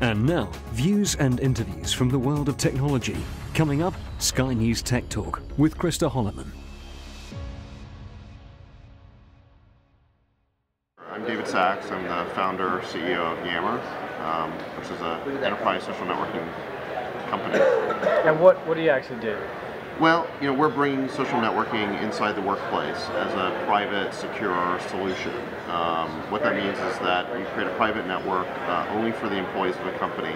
And now, views and interviews from the world of technology. Coming up, Sky News Tech Talk with Krista Holloman. I'm David Sachs. I'm the founder, CEO of Yammer, which is an enterprise social networking company. And what do you actually do? Well, we're bringing social networking inside the workplace as a private, secure solution. What that means is that you create a private network only for the employees of the company,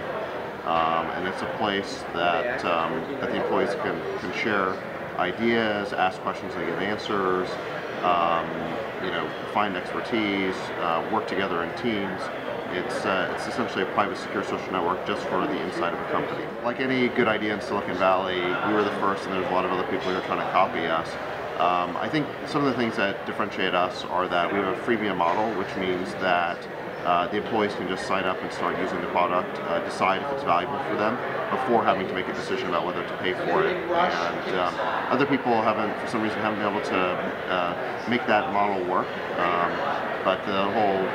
and it's a place that that the employees can share ideas, ask questions and get answers, find expertise, work together in teams. It's essentially a private, secure social network just for the inside of a company. Like any good idea in Silicon Valley, we were the first, and there's a lot of other people who are trying to copy us. I think some of the things that differentiate us are that we have a freemium model, which means that the employees can just sign up and start using the product, decide if it's valuable for them before having to make a decision about whether to pay for it. And other people for some reason, haven't been able to make that model work. But the whole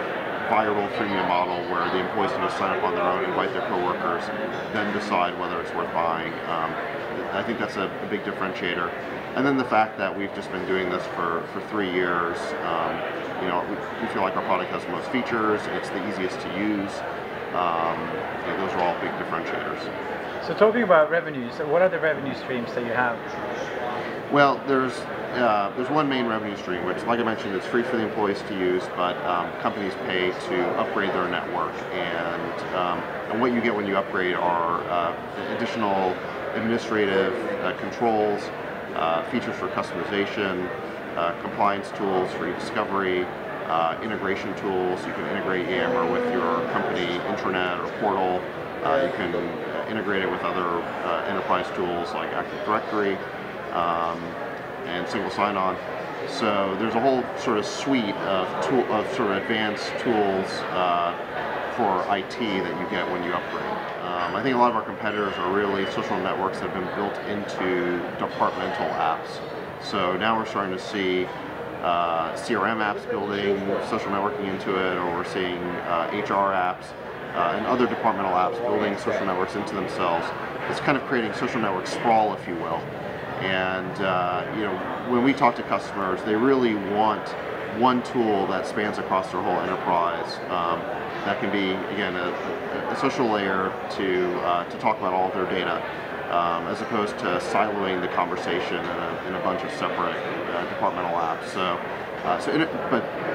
viral freemium model where the employees can just sign up on their own, invite their coworkers, then decide whether it's worth buying. I think that's a big differentiator. And then the fact that we've just been doing this for 3 years, we feel like our product has the most features, it's the easiest to use. Those are all big differentiators. So talking about revenues, what are the revenue streams that you have? Well, there's one main revenue stream, which, like I mentioned, is free for the employees to use, but companies pay to upgrade their network. And what you get when you upgrade are additional administrative controls, features for customization, compliance tools for e-discovery, integration tools. You can integrate Yammer with your company intranet or portal. You can integrate it with other enterprise tools like Active Directory and single sign-on. So there's a whole sort of suite of sort of advanced tools for IT that you get when you upgrade. I think a lot of our competitors are really social networks that have been built into departmental apps. So now we're starting to see CRM apps building social networking into it, or we're seeing HR apps and other departmental apps building social networks into themselves. It's kind of creating social network sprawl, if you will. And when we talk to customers, they really want one tool that spans across their whole enterprise. That can be, again, a social layer to talk about all of their data, as opposed to siloing the conversation in a bunch of separate departmental apps.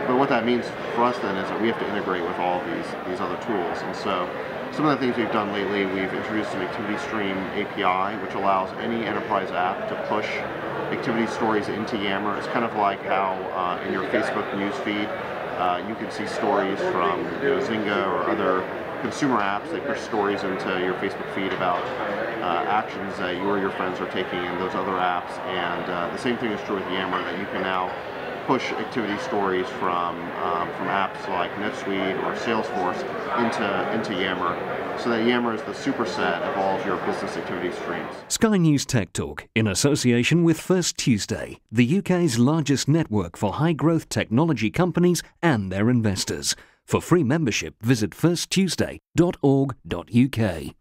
But what that means for us then is that we have to integrate with all of these other tools. And so some of the things we've done lately, we've introduced an activity stream API, which allows any enterprise app to push activity stories into Yammer. It's kind of like how in your Facebook newsfeed, you can see stories from Zynga or other consumer apps. They push stories into your Facebook feed about actions that you or your friends are taking in those other apps. And the same thing is true with Yammer, that you can now push activity stories from apps like NetSuite or Salesforce into Yammer, so that Yammer is the superset of all of your business activity streams. Sky News Tech Talk, in association with First Tuesday, the UK's largest network for high-growth technology companies and their investors. For free membership, visit firsttuesday.org.uk.